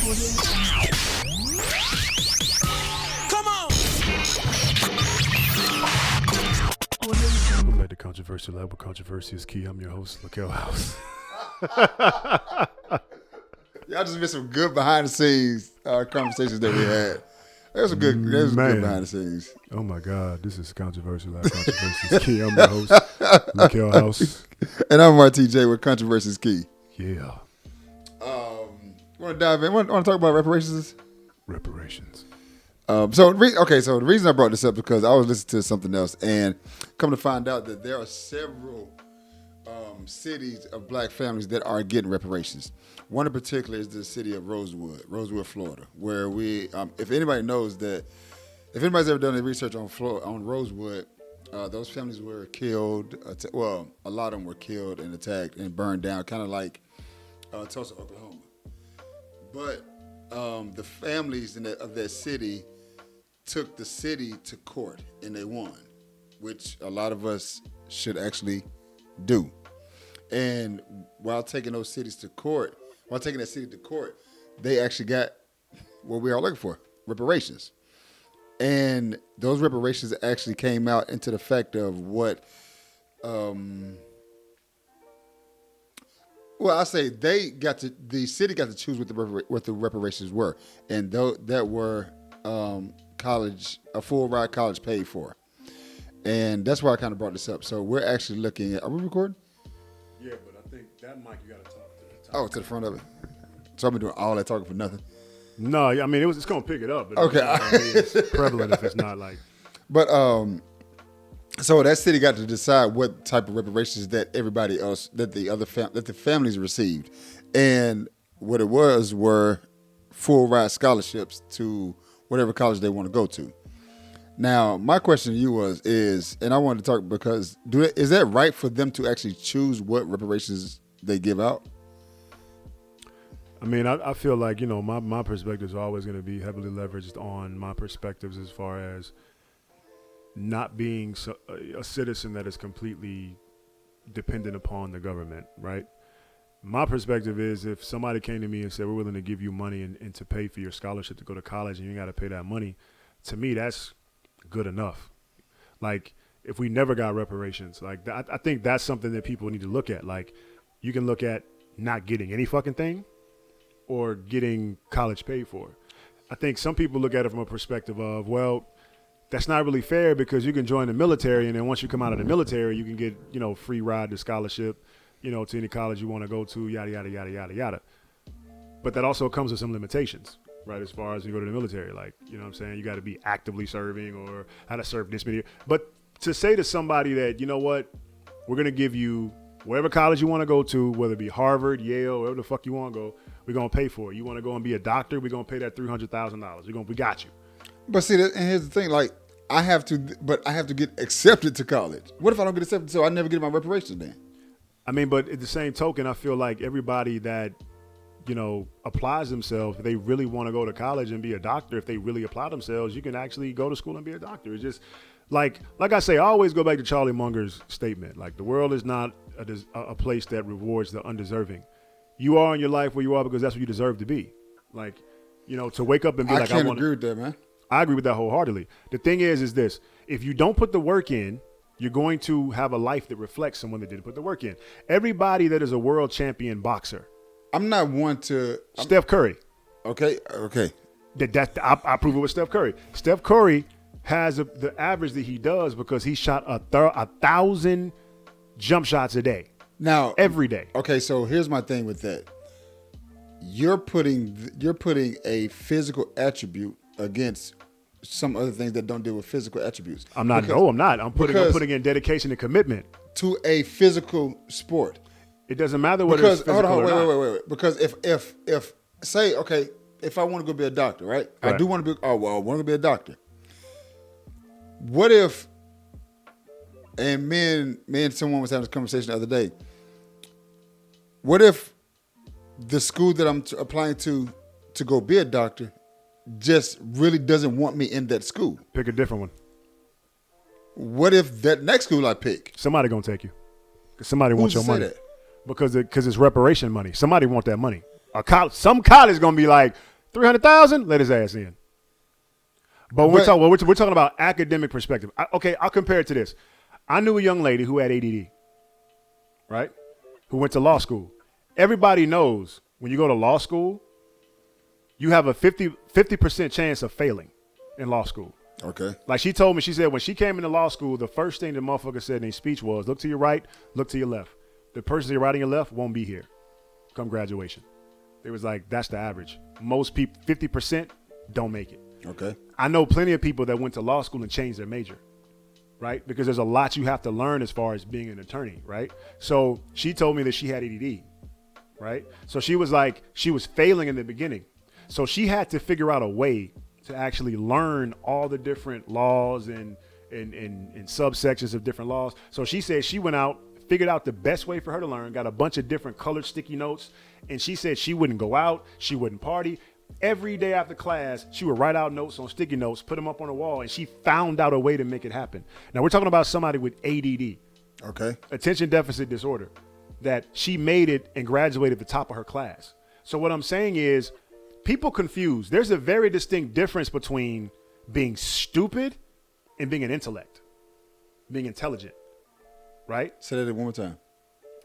Come on. Welcome back to Controversial Lab, where controversy is key. I'm your host, Lakel House. Y'all just missed some good behind the scenes conversations that we had. There's some good behind the scenes. Oh my God, this is Controversial Lab, controversy is key. I'm your host, Lakel House. And I'm RTJ with Controversy is Key. Yeah. Want to dive in? Want to talk about reparations? Reparations. So the reason I brought this up is because I was listening to something else and come to find out that there are several cities of black families that are getting reparations. One in particular is the city of Rosewood, Florida, where we, if anybody knows that, if anybody's ever done any research on Rosewood, those families were killed. A lot of them were killed and attacked and burned down, kind of like Tulsa, Oklahoma. But the families of that city took the city to court and they won, which a lot of us should actually do. And while taking that city to court, they actually got what we are looking for, reparations. And those reparations actually came out into the fact of what, the city got to choose what the reparations were. And that were a full ride college paid for. And that's why I kind of brought this up. So we're actually looking at, are we recording? Yeah, but I think that mic you got to talk to the top. Oh, to the front of it. So I've been doing all that talking for nothing. No, I mean, it's going to pick it up. But Okay. It's prevalent if it's not like. But, so that city got to decide what type of reparations that everybody else, that the families received. And what it were full ride scholarships to whatever college they want to go to. Now, my question to you is, and I wanted to talk because, is that right for them to actually choose what reparations they give out? I mean, I feel like, my perspective is always going to be heavily leveraged on my perspectives as far as not being a citizen that is completely dependent upon the government, right? My perspective is if somebody came to me and said, we're willing to give you money and to pay for your scholarship to go to college and you got to pay that money, to me, that's good enough. Like, if we never got reparations, like, I think that's something that people need to look at. Like, you can look at not getting any fucking thing or getting college paid for. I think some people look at it from a perspective of, well, that's not really fair because you can join the military and then once you come out of the military, you can get, free ride to scholarship, to any college you want to go to, yada, yada, yada, yada, yada. But that also comes with some limitations, right? As far as you go to the military, like, you know what I'm saying? You got to be actively serving or how to serve this many. But to say to somebody that, you know what, we're going to give you whatever college you want to go to, whether it be Harvard, Yale, wherever the fuck you want to go, we're going to pay for it. You want to go and be a doctor, we're going to pay that $300,000. We got you. But see, and here's the thing, like, I have to get accepted to college. What if I don't get accepted, so I never get my reparations then? I mean, but at the same token, I feel like everybody that, applies themselves, if they really want to go to college and be a doctor, if they really apply themselves, you can actually go to school and be a doctor. It's just like I say, I always go back to Charlie Munger's statement. Like, the world is not a place that rewards the undeserving. You are in your life where you are because that's what you deserve to be. Like, to wake up and be I like, can't agree with that, man. I agree with that wholeheartedly. The thing is this: if you don't put the work in, you're going to have a life that reflects someone that didn't put the work in. Everybody that is a world champion boxer. I'm not one to Steph Curry. Okay. I prove it with Steph Curry. Steph Curry has the average that he does because he shot 1,000 jump shots a day. Now, every day. Okay, so here's my thing with that. You're putting a physical attribute against some other things that don't deal with physical attributes. I'm not. I'm putting in dedication and commitment to a physical sport. It doesn't matter whether it's physical or not. Wait. Because if say, okay, if I want to go be a doctor, right? I do want to be. I want to be a doctor. What if? And me and someone was having this conversation the other day. What if the school that I'm applying to go be a doctor just really doesn't want me in that school? Pick a different one. What if that next school I pick? Somebody gonna take you. Because somebody wants your money. That? Because it's reparation money. Somebody want that money. Some college gonna be like, $300,000, let his ass in. But we're talking about academic perspective. I'll compare it to this. I knew a young lady who had ADD, right? Who went to law school. Everybody knows when you go to law school, you have a 50% chance of failing in law school. Okay. Like she told me, she said when she came into law school, the first thing the motherfucker said in his speech was, look to your right, look to your left. The person to your right and your left won't be here come graduation. It was like, that's the average. Most people, 50% don't make it. Okay. I know plenty of people that went to law school and changed their major, right? Because there's a lot you have to learn as far as being an attorney, right? So she told me that she had ADD, right? So she was like, she was failing in the beginning. So she had to figure out a way to actually learn all the different laws and subsections of different laws. So she said she went out, figured out the best way for her to learn, got a bunch of different colored sticky notes. And she said she wouldn't go out. She wouldn't party. Every day after class, she would write out notes on sticky notes, put them up on the wall, and she found out a way to make it happen. Now, we're talking about somebody with ADD, Okay. attention deficit disorder, that she made it and graduated at the top of her class. So what I'm saying is people confuse. There's a very distinct difference between being stupid and being an intellect, being intelligent, right? Say that one more time.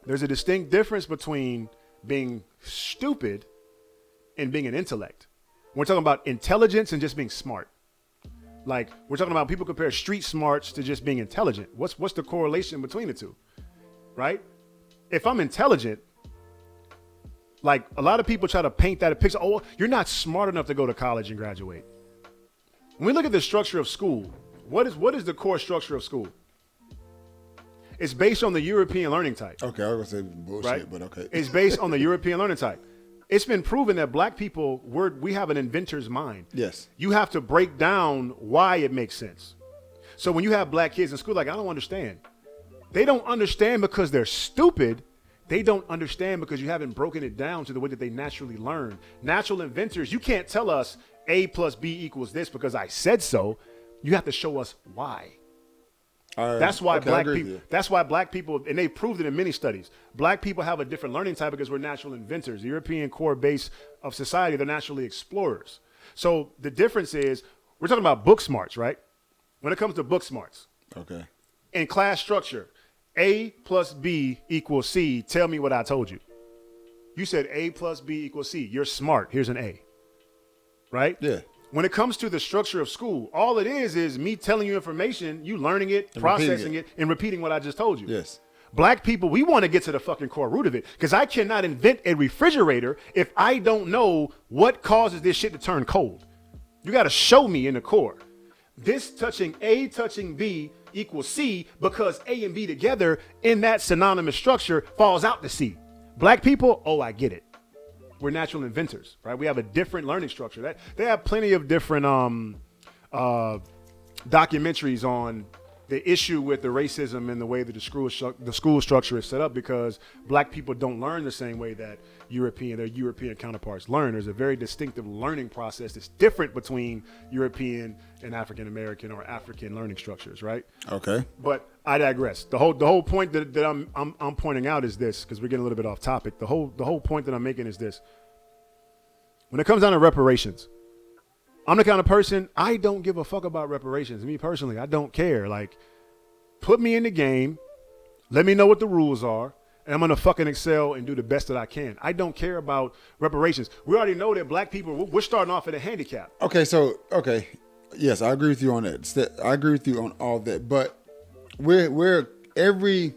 There's a distinct difference between being stupid and being an intellect. We're talking about intelligence and just being smart. Like we're talking about people compare street smarts to just being intelligent. What's the correlation between the two, right? If I'm intelligent, like a lot of people try to paint that a picture. Oh, you're not smart enough to go to college and graduate. When we look at the structure of school, what is the core structure of school? It's based on the European learning type. Okay, I was gonna say bullshit, Right? but okay. It's based on the European learning type. It's been proven that black people, we have an inventor's mind. Yes. You have to break down why it makes sense. So when you have black kids in school, like, I don't understand. They don't understand because they're stupid. They don't understand because you haven't broken it down to the way that they naturally learn. Natural inventors, you can't tell us A plus B equals this because I said so. You have to show us why. That's why black people, and they proved it in many studies, black people have a different learning type because we're natural inventors. The European core base of society, they're naturally explorers. So the difference is we're talking about book smarts, right? When it comes to book smarts. Okay. In class structure, A plus B equals C. Tell me what I told you. You said A plus B equals C. You're smart. Here's an A. Right? Yeah. When it comes to the structure of school, all it is me telling you information, you learning it, And processing it, and repeating what I just told you. Yes. Black people, we want to get to the fucking core root of it because I cannot invent a refrigerator if I don't know what causes this shit to turn cold. You got to show me in the core. This touching A touching B equals C because A and B together in that synonymous structure falls out to C. Black people, oh, I get it. We're natural inventors, right? We have a different learning structure. They have plenty of different documentaries on the issue with the racism and the way that the school structure is set up because black people don't learn the same way that their European counterparts learn. There's a very distinctive learning process that's different between European and African American or African learning structures, right? Okay. But I digress. The whole point that I'm pointing out is this, because we're getting a little bit off topic. The whole point that I'm making is this. When it comes down to reparations, I'm the kind of person, I don't give a fuck about reparations. Me personally, I don't care. Like, put me in the game, let me know what the rules are, and I'm gonna fucking excel and do the best that I can. I don't care about reparations. We already know that black people, we're starting off at a handicap. Okay. Yes, I agree with you on that. I agree with you on all that. But we're every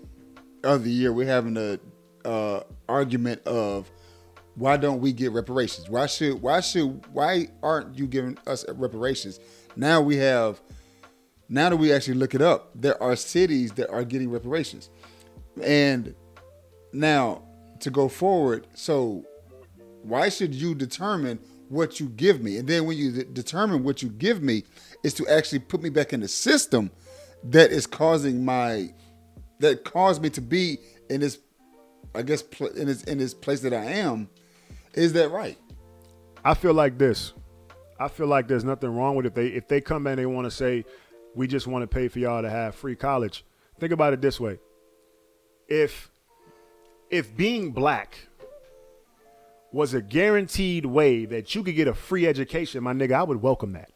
other year we're having a argument of why don't we get reparations? Why aren't you giving us reparations? Now that we actually look it up, there are cities that are getting reparations. And now to go forward, so why should you determine what you give me? And then when you determine what you give me is to actually put me back in the system that is caused me to be in this, I guess, in this place that I am. Is that right? I feel like this. I feel like there's nothing wrong with it. If they come in and they want to say, we just want to pay for y'all to have free college. Think about it this way. If being black was a guaranteed way that you could get a free education, my nigga, I would welcome that.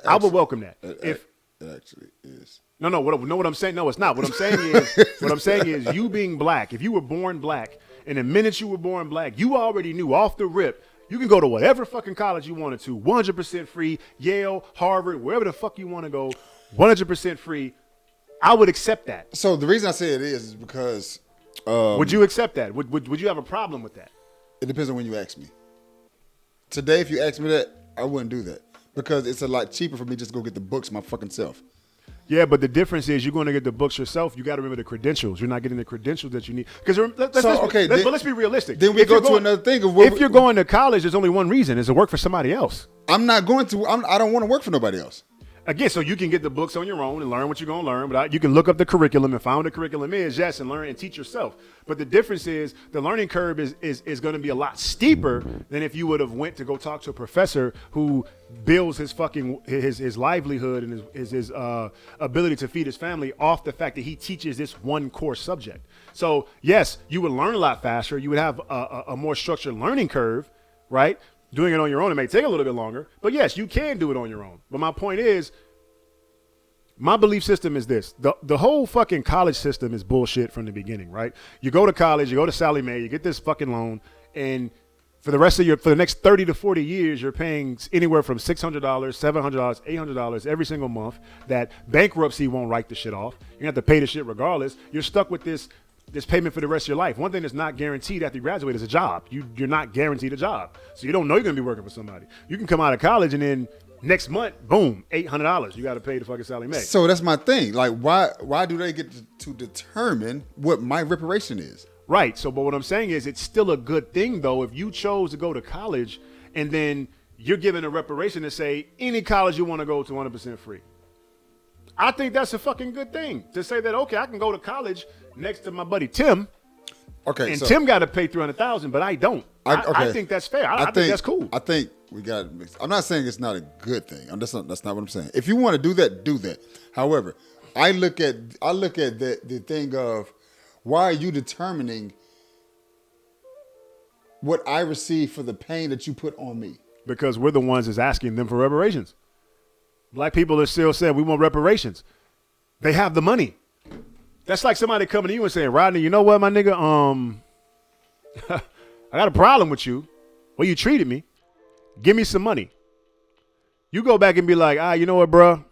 I would welcome that. If it actually is. No, what I'm saying? No, it's not. What I'm saying is you being black, if you were born black, and the minute you were born black, you already knew off the rip, you can go to whatever fucking college you wanted to, 100% free, Yale, Harvard, wherever the fuck you want to go, 100% free. I would accept that. So the reason I say it is because... would you accept that? Would you have a problem with that? It depends on when you ask me. Today, if you ask me that, I wouldn't do that. Because it's a lot cheaper for me just to go get the books my fucking self. Yeah, but the difference is you're going to get the books yourself. You got to remember the credentials. You're not getting the credentials that you need. Because let's be realistic. Then we go to another thing. If you're going to college, there's only one reason: is to work for somebody else. I'm not going to. I don't want to work for nobody else. Again, so you can get the books on your own and learn what you're going to learn, but you can look up the curriculum and find what the curriculum is, yes, and learn and teach yourself. But the difference is the learning curve is going to be a lot steeper than if you would have went to go talk to a professor who builds his fucking his livelihood and his ability to feed his family off the fact that he teaches this one core subject. So yes, you would learn a lot faster. You would have a more structured learning curve, right? Doing it on your own, it may take a little bit longer, but yes, you can do it on your own. But my point is, my belief system is this. The whole fucking college system is bullshit from the beginning, right? You go to college, you go to Sallie Mae, you get this fucking loan, and for the next 30 to 40 years, you're paying anywhere from $600, $700, $800 every single month. That bankruptcy won't write the shit off. You have to pay the shit regardless. You're stuck with this payment for the rest of your life. One thing that's not guaranteed after you graduate is a job. You're not guaranteed a job. So you don't know you're going to be working for somebody. You can come out of college and then next month, boom, $800. You got to pay the fucking Sallie Mae. So that's my thing. Like, why do they get to determine what my reparation is? Right. So, but what I'm saying is it's still a good thing, though, if you chose to go to college and then you're given a reparation to say any college you want to go to 100% free. I think that's a fucking good thing to say that, okay, I can go to college next to my buddy Tim. Okay. And so Tim got to pay $300,000, but I don't. I think that's fair. I think that's cool. I think we got. I'm not saying it's not a good thing. That's not what I'm saying. If you want to do that, do that. However, I look at the thing of why are you determining what I receive for the pain that you put on me? Because we're the ones that's asking them for reparations. Black people are still saying we want reparations. They have the money. That's like somebody coming to you and saying, Rodney, you know what, my nigga? I got a problem with you. Well, you treated me. Give me some money. You go back and be like, you know what, bruh?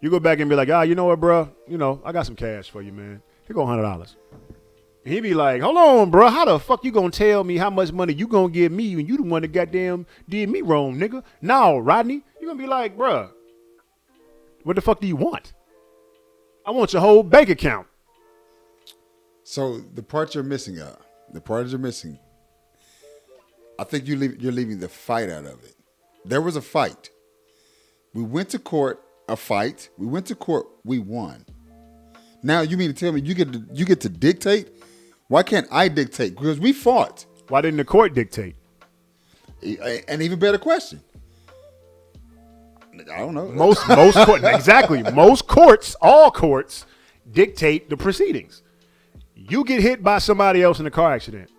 You go back and be like, you know what, bruh? You know, I got some cash for you, man. Here go $100. And he be like, hold on, bro. How the fuck you gonna tell me how much money you gonna give me when you the one that goddamn did me wrong, nigga? No, Rodney. You gonna be like, bruh, what the fuck do you want? I want your whole bank account. So the part you're missing out, I think you're leaving the fight out of it. There was a fight. We went to court, We went to court, we won. Now you mean to tell me you get to dictate? Why can't I dictate? Because we fought. Why didn't the court dictate? An even better question. I don't know. Most courts, exactly. Most courts, all courts, dictate the proceedings. You get hit by somebody else in a car accident.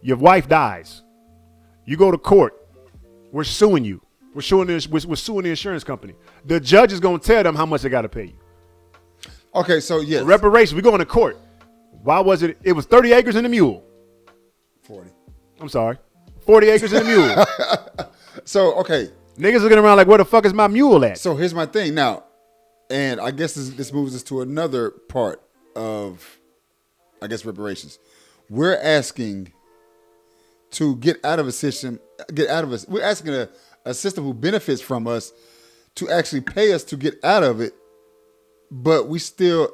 Your wife dies. You go to court. We're suing you. We're suing the insurance company. The judge is going to tell them how much they got to pay you. Okay, so yes. Reparations. We going to court. Why was it? It was 30 acres and a mule. 40. I'm sorry. 40 acres and a mule. So, okay. Niggas looking around like, where the fuck is my mule at? So here's my thing now. And I guess this moves us to another part of, I guess, reparations. We're asking to get out of a system, we're asking a system who benefits from us to actually pay us to get out of it. But we're still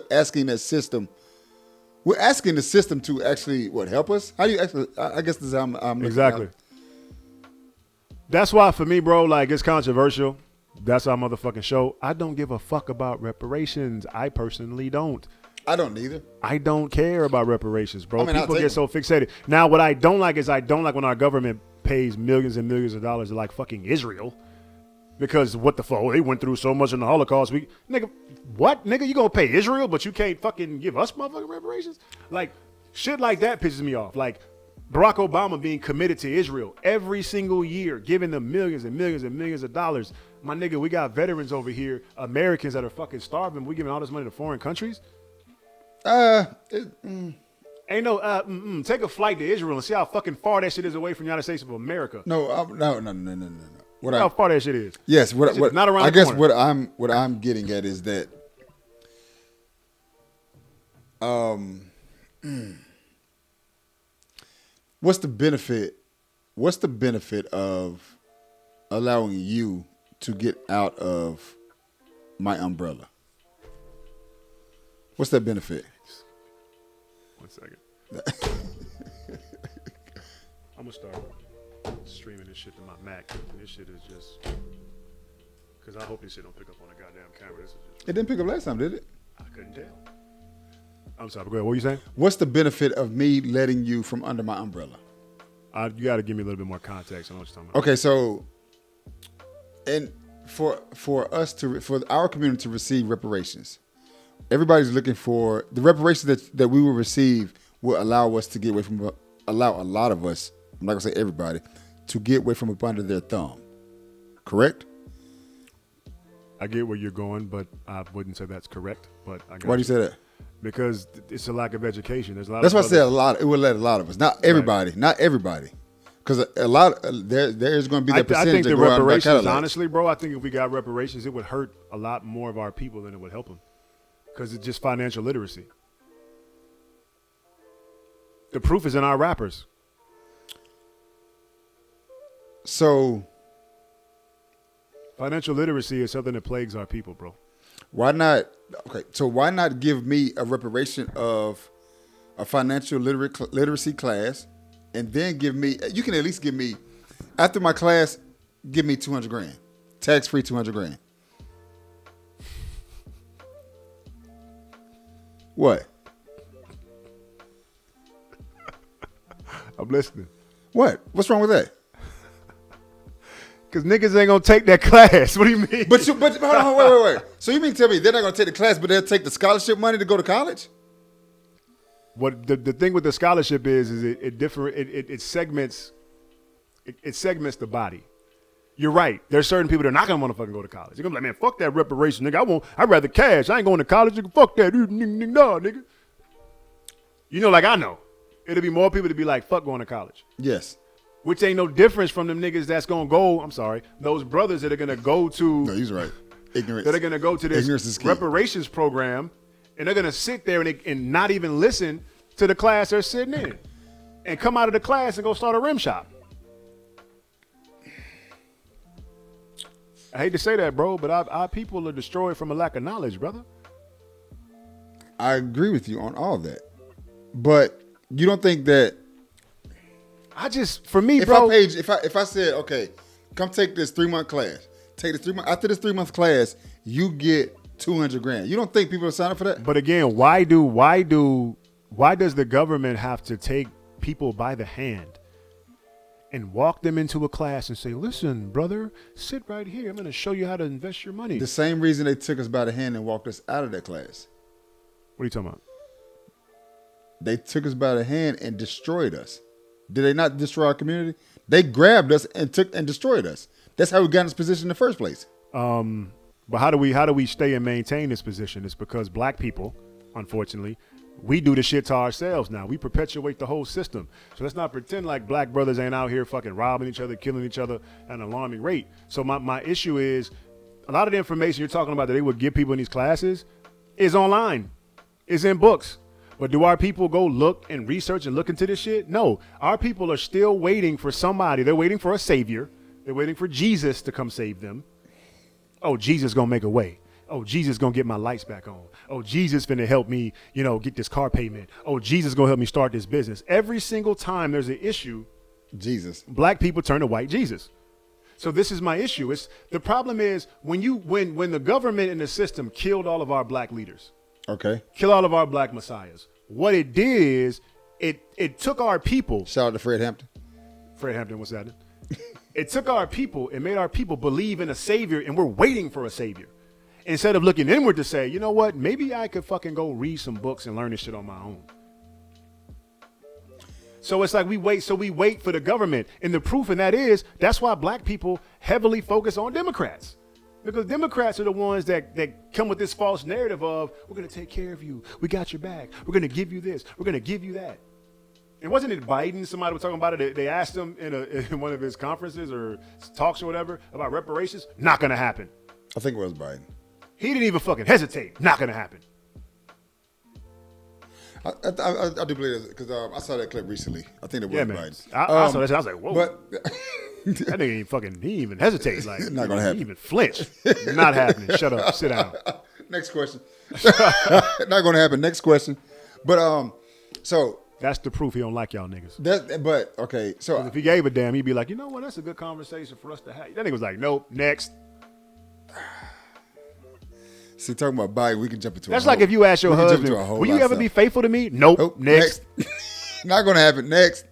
asking that system. We're asking the system to actually help us. How do you actually? I guess this is how I'm exactly. That's why for me, bro, like it's controversial. That's our motherfucking show. I don't give a fuck about reparations. I personally don't. I don't either. I don't care about reparations, bro. I mean, people get so fixated. Now, what I don't like is when our government pays millions and millions of dollars to like fucking Israel. Because what the fuck? They went through so much in the Holocaust. Nigga, what? Nigga, you gonna pay Israel, but you can't fucking give us motherfucking reparations? Like, Shit like that pisses me off. Like Barack Obama being committed to Israel every single year, giving them millions and millions and millions of dollars. My nigga, we got veterans over here, Americans that are fucking starving. We giving all this money to foreign countries. Ain't no take a flight to Israel and see how fucking far that shit is away from the United States of America. No. How far that shit is. Yes, what not around I the guess corner. what I'm getting at is that what's the benefit of allowing you to get out of my umbrella? What's that benefit? 1 second. I'm gonna start streaming this shit to my Mac, and this shit is just because I hope this shit don't pick up on the goddamn camera. This is just, It didn't pick up last time, did it? I couldn't tell. I'm sorry, but go ahead. What were you saying? What's the benefit of me letting you from under my umbrella? You got to give me a little bit more context. I know what you're talking about. Okay, so, and for our community to receive reparations, everybody's looking for the reparations that we will receive will allow us to get away from allow a lot of us. I'm not gonna say everybody to get away from up under their thumb. Correct? I get where you're going, but I wouldn't say that's correct. But I got Why do you say that? Because it's a lack of education. There's a lot. That's of why I said a lot. It will let a lot of us, not everybody, not everybody, because a lot there's going to be that I percentage think that the go out and buy reparations, Cadillacs. honestly, bro, I think if we got reparations, it would hurt a lot more of our people than it would help them, because it's just financial literacy. The proof is in our rappers. So Financial literacy is something that plagues our people, bro. why not? Okay, so why not give me a reparation of a financial literacy class, and then give me? You can at least give me after my class. Give me $200,000, tax free $200,000. What? I'm listening. What? What's wrong with that? Because niggas ain't going to take that class. What do you mean? But hold on, wait. So you mean to tell me they're not going to take the class, but they'll take the scholarship money to go to college? What the thing with the scholarship is it segments the body. You're right. There's certain people that are not gonna want to fucking go to college. They're gonna be like, man, fuck that reparation, nigga. I'd rather cash. I ain't going to college. Nigga, fuck that. No, nigga. You know, like I know. It'll be more people to be like, fuck going to college. Yes. Which ain't no difference from them niggas that's gonna go. I'm sorry, those brothers that are gonna go to. No, he's right. Ignorance. That are gonna go to this reparations program, and they're gonna sit there and not even listen to the class they're sitting in, and come out of the class and go start a rim shop. I hate to say that, bro, but our people are destroyed from a lack of knowledge, brother. I agree with you on all that, but you don't think that For me, if bro. if I said, okay, come take this 3-month class, after this 3-month class, you get $200,000. You don't think people are signing up for that? But again, why does the government have to take people by the hand and walk them into a class and say, listen, brother, sit right here. I'm going to show you how to invest your money. The same reason they took us by the hand and walked us out of that class. What are you talking about? They took us by the hand and destroyed us. Did they not destroy our community? They grabbed us and took and destroyed us. That's how we got in this position in the first place. But how do we stay and maintain this position? It's because black people, unfortunately, we do the shit to ourselves now. We perpetuate the whole system. So let's not pretend like black brothers ain't out here fucking robbing each other, killing each other at an alarming rate. So my issue is a lot of the information you're talking about that they would give people in these classes is online, is in books. But do our people go look and research and look into this shit? No. Our people are still waiting for somebody. They're waiting for a savior. They're waiting for Jesus to come save them. Oh, Jesus gonna make a way. Oh, Jesus gonna get my lights back on. Oh, Jesus finna help me, get this car payment. Oh, Jesus gonna help me start this business. Every single time there's an issue, Jesus, black people turn to white Jesus. So this is my issue. The problem is when the government and the system killed all of our black leaders. Okay. Kill all of our black messiahs. What it did is it took our people. Shout out to Fred Hampton. Fred Hampton, what's that? It took our people and made our people believe in a savior, and we're waiting for a savior. Instead of looking inward to say, you know what, maybe I could fucking go read some books and learn this shit on my own. So it's like we wait for the government. And the proof in that's why black people heavily focus on Democrats. Because Democrats are the ones that come with this false narrative of, we're going to take care of you. We got your back. We're going to give you this. We're going to give you that. And wasn't it Biden? Somebody was talking about it. They asked him in one of his conferences or talks or whatever about reparations. Not going to happen. I think it was Biden. He didn't even fucking hesitate. Not going to happen. I do believe it because I saw that clip recently. I think it was Biden. I saw that. I was like, whoa. But that nigga he even hesitate. Like, not gonna happen. He even flinch. Not happening. Shut up. Sit down. Next question. Not gonna happen. Next question. But so that's the proof he don't like y'all niggas. But okay, so if he gave a damn, he'd be like, you know what? That's a good conversation for us to have. That nigga was like, nope. Next. See, talking about Biden, we can jump into. That's like if you ask your husband, will you ever be faithful to me? Nope. Next. Not gonna happen. Next.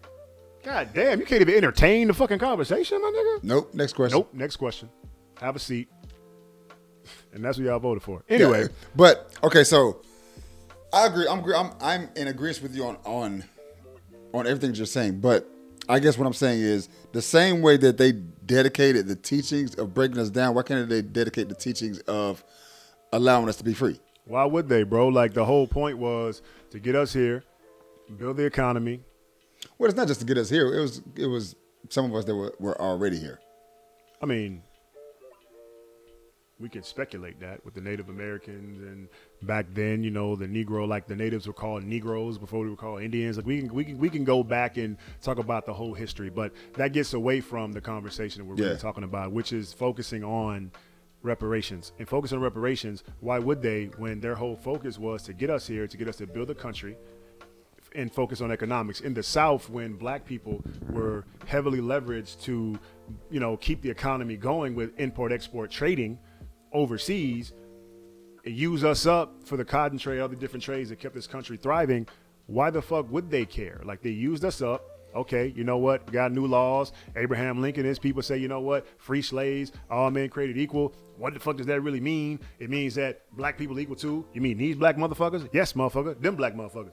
God damn, you can't even entertain the fucking conversation, my nigga. Nope. Next question. Nope. Next question. Have a seat. And that's what y'all voted for. Anyway, but okay, so I agree. I'm in agreement with you on everything you're saying. But I guess what I'm saying is the same way that they dedicated the teachings of breaking us down. Why can't they dedicate the teachings of allowing us to be free? Why would they, bro? Like the whole point was to get us here, build the economy. Well, it's not just to get us here. It was some of us that were already here. I mean, we can speculate that with the Native Americans and back then, the Negro, like the natives were called Negroes before we were called Indians. Like we can go back and talk about the whole history, but that gets away from the conversation that we're really talking about, which is focusing on reparations. And focus on reparations, why would they, when their whole focus was to get us here, to get us to build a country and focus on economics. In the South, when black people were heavily leveraged to, keep the economy going with import-export trading overseas, and use us up for the cotton trade, other different trades that kept this country thriving, why the fuck would they care? Like, they used us up. Okay, you know what? We got new laws. Abraham Lincoln, his people say, you know what? Free slaves, all men created equal. What the fuck does that really mean? It means that black people equal too. You mean these black motherfuckers? Yes, motherfucker. Them black motherfuckers.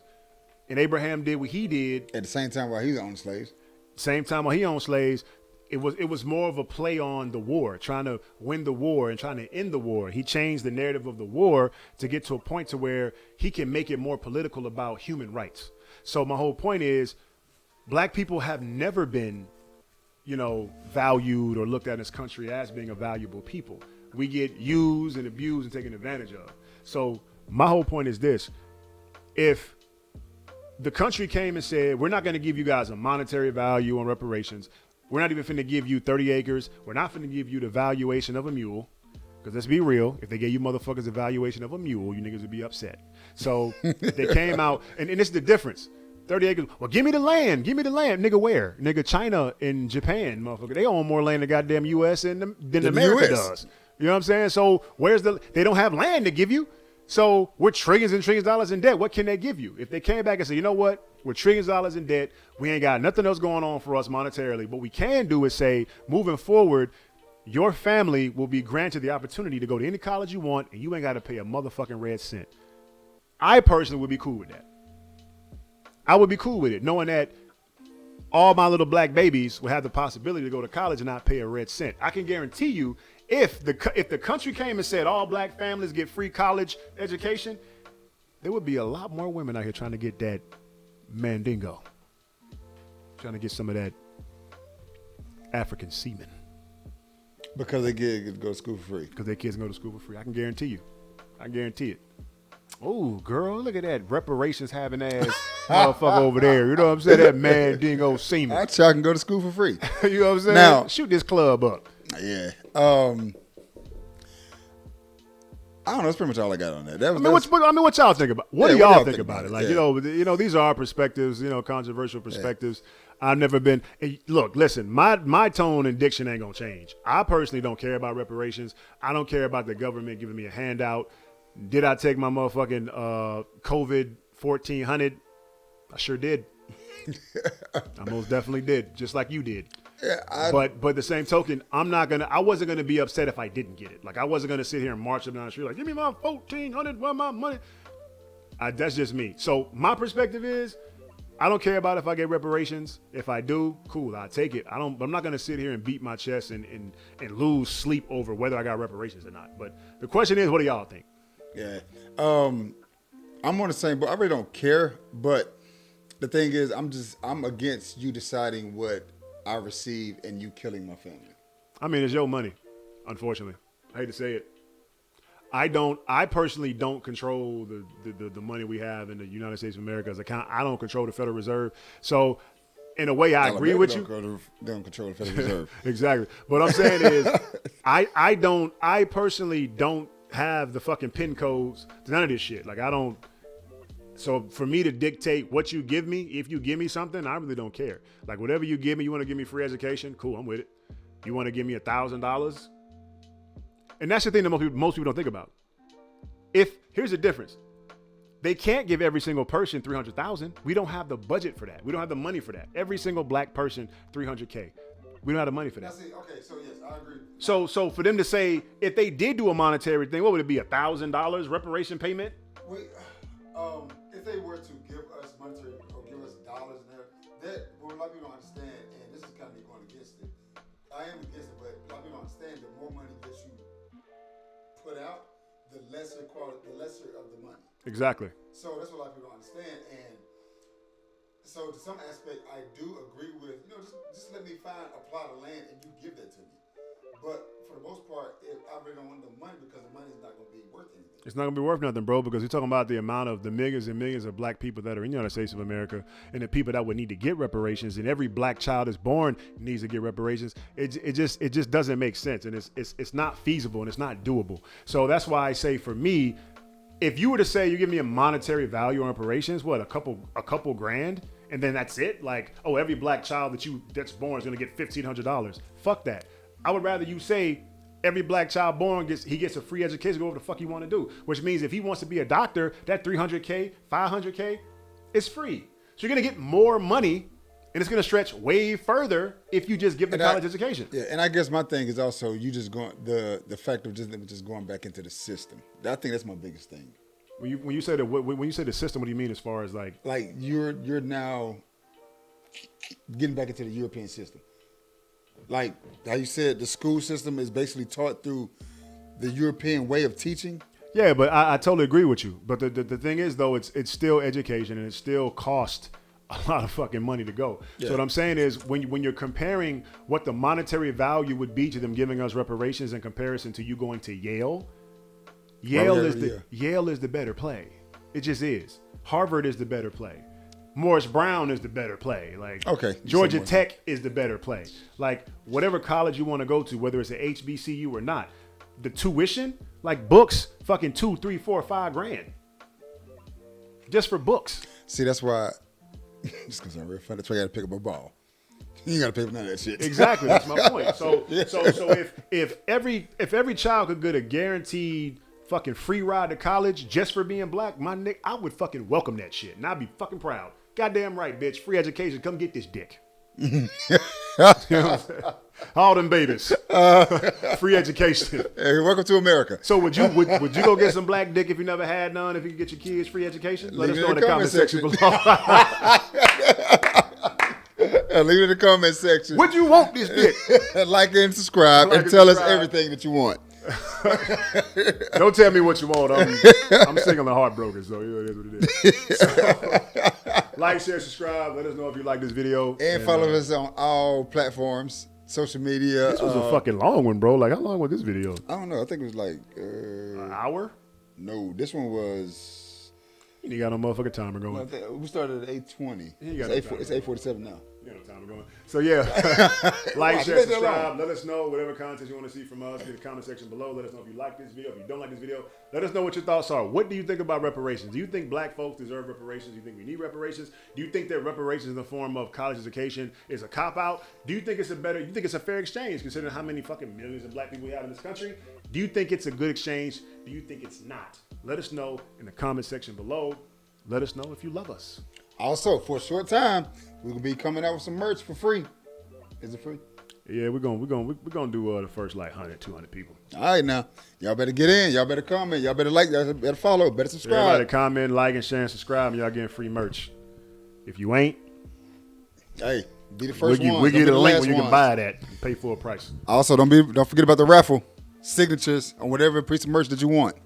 And Abraham did what he did. At the same time while he owned slaves. Same time while he owned slaves. It was more of a play on the war, trying to win the war and trying to end the war. He changed the narrative of the war to get to a point to where he can make it more political about human rights. So my whole point is, black people have never been, valued or looked at in this country as being a valuable people. We get used and abused and taken advantage of. So my whole point is this. If the country came and said, we're not going to give you guys a monetary value on reparations. We're not even finna give you 30 acres. We're not finna give you the valuation of a mule. Because let's be real, if they gave you motherfuckers the valuation of a mule, you niggas would be upset. So they came out, and this is the difference. 30 acres. Well, give me the land. Give me the land. Nigga, where? Nigga, China and Japan, motherfucker. They own more land than goddamn U.S. than America does. You know what I'm saying? So they don't have land to give you. So we're trillions and trillions of dollars in debt. What can they give you? If they came back and said, you know what? We're trillions of dollars in debt. We ain't got nothing else going on for us monetarily. What we can do is say, moving forward, your family will be granted the opportunity to go to any college you want, and you ain't got to pay a motherfucking red cent. I personally would be cool with that. I would be cool with it, knowing that all my little black babies will have the possibility to go to college and not pay a red cent. I can guarantee you, if the country came and said all black families get free college education, there would be a lot more women out here trying to get that mandingo, trying to get some of that African semen. Because they get to go to school for free. Because their kids can go to school for free. I can guarantee you. I guarantee it. Oh, girl, look at that reparations having ass motherfucker over there. You know what I'm saying? That mandingo semen. I can go to school for free. You know what I'm saying? Now, shoot this club up. Yeah. I don't know. That's pretty much all I got on that. What y'all think about? What do y'all think about it? Like, yeah. These are our perspectives. Controversial perspectives. Yeah. I've never been. Look, listen. My tone and diction ain't gonna change. I personally don't care about reparations. I don't care about the government giving me a handout. Did I take my motherfucking COVID 1400? I sure did. I most definitely did, just like you did. Yeah, but the same token, I wasn't gonna be upset if I didn't get it. Like, I wasn't gonna sit here and march up down the street like, give me my 1400, where my money? That's just me. So my perspective is, I don't care about if I get reparations. If I do, cool, I'll take it. I'm not gonna sit here and beat my chest and lose sleep over whether I got reparations or not. But the question is, what do y'all think? Yeah. I'm on the same boat. I really don't care, but the thing is, I'm against you deciding what I receive and you killing my family. I mean, it's your money, unfortunately. I hate to say it. I personally don't control the money we have in the United States of America's account. I don't control the Federal Reserve. So in a way, I agree with you. They don't control the Federal Reserve. Exactly. What I'm saying is I personally don't have the fucking PIN codes to none of this shit. Like I don't. So for me to dictate what you give me, if you give me something, I really don't care. Like whatever you give me, you want to give me free education, cool, I'm with it. You want to give me $1,000? And that's the thing that most people don't think about. Here's the difference. They can't give every single person $300,000. We don't have the budget for that. We don't have the money for that. Every single black person, $300K. We don't have the money for that. Okay, so yes, I agree. So for them to say, if they did do a monetary thing, what would it be, $1,000 reparation payment? If they were to give us monetary or give us dollars and that what a lot of people don't understand, and this is kind of me going against it. I am against it, but a lot of people don't understand the more money that you put out, the lesser of the money. Exactly. So that's what a lot of people don't understand, and so to some aspect, I do agree with just let me find a plot of land and you give that to me. But for the most part, I really don't want the money because the money is not going to be worth anything. It's not going to be worth nothing, bro, because you're talking about the amount of the millions and millions of black people that are in the United States of America and the people that would need to get reparations, and every black child is born needs to get reparations. It just doesn't make sense, and it's not feasible and it's not doable. So that's why I say, for me, if you were to say you give me a monetary value on reparations, what, a couple grand, and then that's it? Like, oh, every black child that's born is going to get $1,500. Fuck that. I would rather you say every black child born gets a free education, go whatever the fuck he want to do. Which means if he wants to be a doctor, that $300K, $500K is free. So you're going to get more money, and it's going to stretch way further if you just give the college education. Yeah, and I guess my thing is also you just going the fact of just going back into the system. I think that's my biggest thing. When you say the system, what do you mean as far as like you're now getting back into the European system? Like how you said, the school system is basically taught through the European way of teaching. Yeah, but I totally agree with you. But the thing is, though, it's still education, and it still costs a lot of fucking money to go. Yeah. So what I'm saying is, when you're comparing what the monetary value would be to them giving us reparations in comparison to you going to Yale, Yale is the better play. It just is. Harvard is the better play. Morris Brown is the better play. Like, okay, Georgia Tech is the better play. Like, whatever college you want to go to, whether it's an HBCU or not, the tuition, like books, fucking $2, $3, $4, $5 grand, just for books. See, that's why. Just because I'm real funny, that's why I got to pick up a ball. You ain't got to pay for none of that shit. Exactly, that's my point. So if every child could get a guaranteed fucking free ride to college just for being black, my nigga, I would fucking welcome that shit, and I'd be fucking proud. Goddamn right, bitch. Free education. Come get this dick. You know what I'm saying? All them babies. Free education. Hey, welcome to America. So would you go get some black dick if you never had none? If you could get your kids free education? Let us know in the comment section below. Leave it in the comment section. Would you want this dick? Like and subscribe and tell us everything that you want. Don't tell me what you want. I'm singing the Heartbroken, so it is what it is. So, like, share, subscribe. Let us know if you like this video. And follow us on all platforms, social media. This was a fucking long one, bro. Like, how long was this video? I don't know. I think it was like... an hour? No, this one was... You got no motherfucking timer going. No, we started at 8:20. It's 8:47 now. You know, time going. So yeah, like, share, subscribe. Let us know whatever content you want to see from us in the comment section below. Let us know if you like this video. If you don't like this video, let us know what your thoughts are. What do you think about reparations? Do you think black folks deserve reparations? Do you think we need reparations? Do you think that reparations in the form of college education is a cop-out? Do you think it's a fair exchange considering how many fucking millions of black people we have in this country? Do you think it's a good exchange? Do you think it's not? Let us know in the comment section below. Let us know if you love us. Also, for a short time, we will be coming out with some merch for free. Is it free? Yeah, we're gonna do the first like 100, 200 people. All right, now y'all better get in. Y'all better comment. Y'all better like. Y'all better follow. Better subscribe. Everybody comment, like, and share, and subscribe, and y'all getting free merch. If you ain't, Hey, be the we'll first give, one. we'll Don't get be a the link last where you can ones. buy that and pay full price. Also, don't forget about the raffle. Signatures on whatever piece of merch that you want.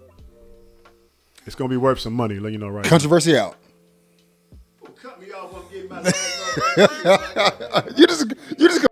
It's gonna be worth some money. Let you know right. Controversy out. Cut me off. I'm getting my last. You just